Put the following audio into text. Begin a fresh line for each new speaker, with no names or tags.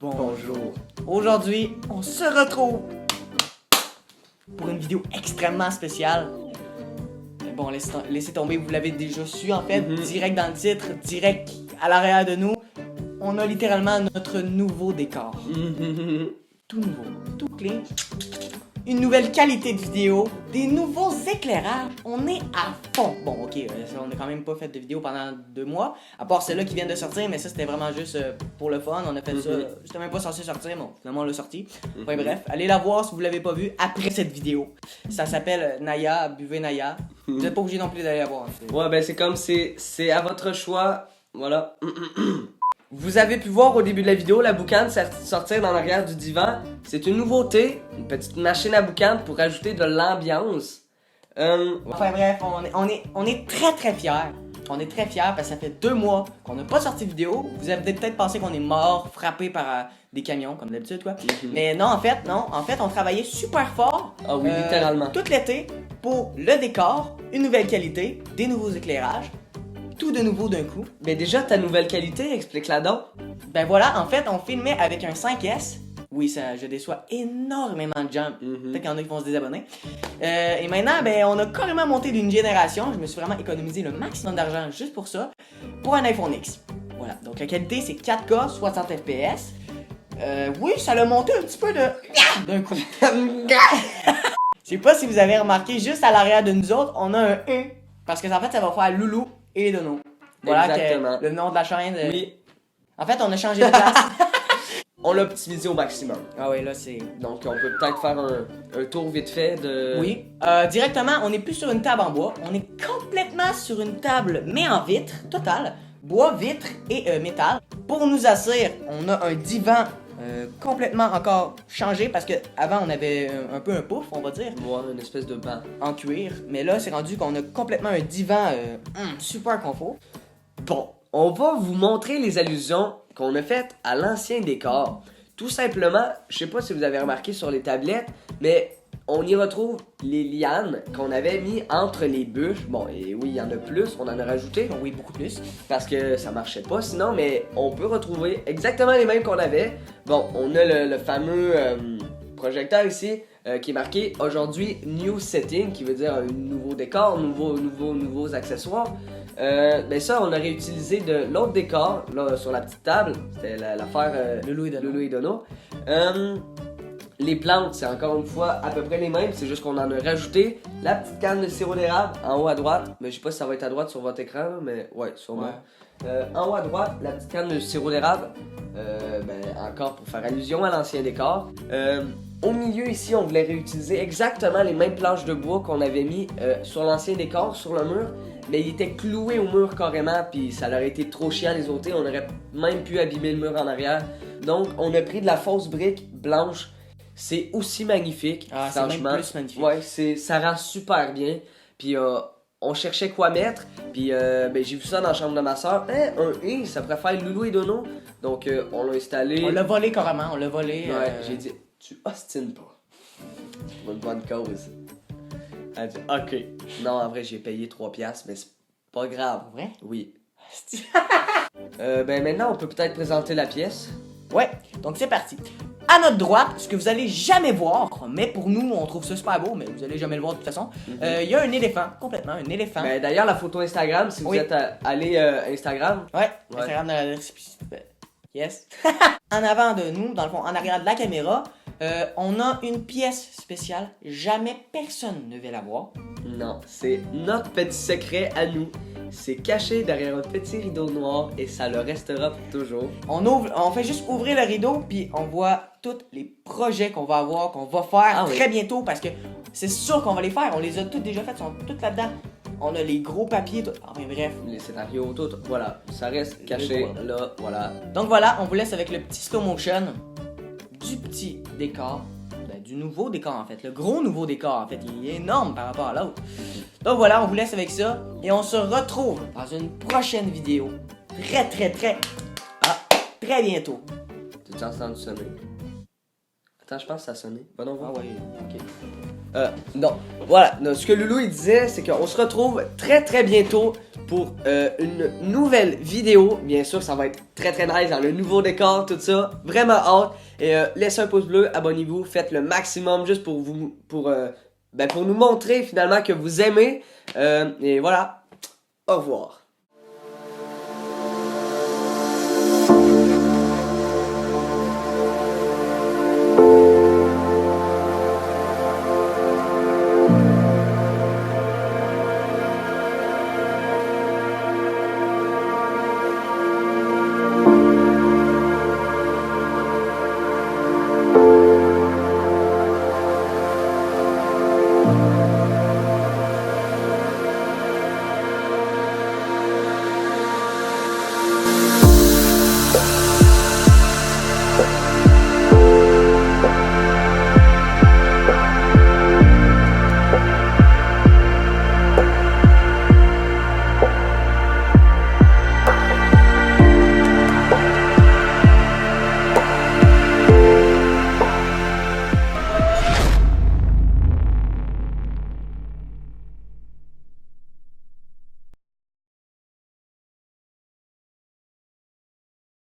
Bonjour. Aujourd'hui, on se retrouve pour une vidéo extrêmement spéciale. Mais bon, laissez tomber, vous l'avez déjà su en fait, direct dans le titre, direct à l'arrière de nous. On a littéralement notre nouveau décor. Tout nouveau, tout clean. Une nouvelle qualité de vidéo, des nouveaux éclairages. On est à fond. Bon, ok, on n'a quand même pas fait de vidéo pendant 2 mois, à part celle-là qui vient de sortir, mais ça c'était vraiment juste pour le fun. On a fait ça, c'était même pas censé sortir, bon, finalement on l'a sorti. Enfin bref, allez la voir si vous l'avez pas vu après cette vidéo. Ça s'appelle Naya, buvez Naya. Vous n'êtes pas obligé non plus d'aller la voir.
Ouais, ben c'est comme, c'est à votre choix, voilà.
Vous avez pu voir
Au début de la vidéo, la boucane sortir dans l'arrière du divan. C'est une nouveauté, une petite machine à boucan pour ajouter de l'ambiance.
Enfin bref, on est très très fiers. On est très fiers parce que ça fait 2 mois qu'on n'a pas sorti de vidéo. Vous avez peut-être pensé qu'on est mort, frappé par des camions comme d'habitude quoi. Mais non, en fait, on travaillait super fort.
Ah oui, littéralement.
Tout l'été pour le décor, une nouvelle qualité, des nouveaux éclairages. Tout de nouveau d'un coup.
Mais déjà, ta nouvelle qualité, explique-la donc.
Ben voilà, en fait, on filmait avec un 5S. Oui, ça, je déçois énormément de gens. Peut-être qu'il y en a qui vont se désabonner. Et maintenant, ben, on a carrément monté d'une génération. Je me suis vraiment économisé le maximum d'argent juste pour ça. Pour un iPhone X. Voilà, donc la qualité, c'est 4K, 60 FPS. Oui, ça l'a monté un petit peu d'un coup. Je sais pas si vous avez remarqué, juste à l'arrière de nous autres, on a un E. Parce que en fait, ça va faire Loulou et Dono. Voilà le nom de la chaîne.
Oui.
En fait, on a changé de place.
On l'a optimisé au maximum.
Ah oui, là, c'est...
Donc, on peut peut-être faire un tour vite fait de...
Oui. Directement, on n'est plus sur une table en bois. On est complètement sur une table, mais en vitre, totale. Bois, vitre et métal. Pour nous asseoir, on a un divan complètement encore changé parce que avant on avait un peu un pouf, on va dire.
Ouais, une espèce de banc.
En cuir. Mais là, c'est rendu qu'on a complètement un divan super confort.
Bon, on va vous montrer les allusions qu'on a faites à l'ancien décor. Tout simplement, je sais pas si vous avez remarqué sur les tablettes, mais on y retrouve les lianes qu'on avait mis entre les bûches. Bon, et oui, il y en a plus, on en a rajouté.
Oui, beaucoup plus.
Parce que ça marchait pas sinon, mais on peut retrouver exactement les mêmes qu'on avait. Bon, on a le fameux projecteur ici qui est marqué aujourd'hui New Setting, qui veut dire un nouveau décor, nouveaux accessoires. Ben ça, on a réutilisé de l'autre décor là sur la petite table. C'était l'affaire
Loulou et
Dono. Les plantes, c'est encore une fois à peu près les mêmes, c'est juste qu'on en a rajouté. La petite canne de sirop d'érable en haut à droite, mais je sais pas si ça va être à droite sur votre écran, mais ouais, sûrement. En haut à droite, la petite canne de sirop d'érable, ben encore pour faire allusion à l'ancien décor. Au milieu ici, on voulait réutiliser exactement les mêmes planches de bois qu'on avait mis sur l'ancien décor, sur le mur. Mais il était cloué au mur carrément, puis ça aurait été trop chiant à les ôter, on aurait même pu abîmer le mur en arrière. Donc on a pris de la fausse brique blanche. C'est aussi magnifique,
ah,
franchement.
C'est même plus magnifique.
Ouais, ça rend super bien. Puis on cherchait quoi mettre. Puis ben, j'ai vu ça dans la chambre de ma soeur. Ça pourrait faire Loulou et Dono. Donc on l'a installé.
On l'a volé carrément, on l'a volé.
Ouais, j'ai dit, tu ostines pas. Pour une bonne cause. Elle dit, ok. Non, en vrai, j'ai payé 3$, mais c'est pas grave.
Vrai?
Oui. Ben maintenant, on peut peut-être présenter la pièce.
Ouais, donc c'est parti. À notre droite, ce que vous allez jamais voir, mais pour nous, on trouve ça super beau, mais vous allez jamais le voir de toute façon. Il y a un éléphant, complètement, un éléphant.
Ben d'ailleurs, la photo Instagram, si vous êtes allé Instagram.
Ouais, Instagram dans la description. Yes. En avant de nous, dans le fond, en arrière de la caméra, on a une pièce spéciale. Jamais personne ne veut la voir.
Non, c'est notre petit secret à nous. C'est caché derrière un petit rideau noir et ça le restera pour toujours.
On fait juste ouvrir le rideau puis on voit tous les projets qu'on va avoir, qu'on va faire très bientôt parce que c'est sûr qu'on va les faire. On les a tous déjà faits, ils sont tous là-dedans. On a les gros papiers, tout. Enfin bref.
Les scénarios, tout. Voilà, ça reste caché là, voilà.
Donc voilà, on vous laisse avec le petit slow motion du petit décor. Du nouveau décor en fait, le gros nouveau décor en fait, il est énorme par rapport à l'autre. Donc voilà, on vous laisse avec ça et on se retrouve dans une prochaine vidéo très bientôt.
T'as-tu entendu sonner? Attends, je pense que ça a sonné. Va donc voir.
Ah ouais, ok.
Non, voilà, ce que Loulou il disait, c'est qu'on se retrouve très bientôt pour une nouvelle vidéo. Bien sûr, ça va être très très nice dans le nouveau décor, tout ça. Vraiment hâte. Et laissez un pouce bleu, abonnez-vous, faites le maximum juste pour nous montrer finalement que vous aimez. Et voilà, au revoir.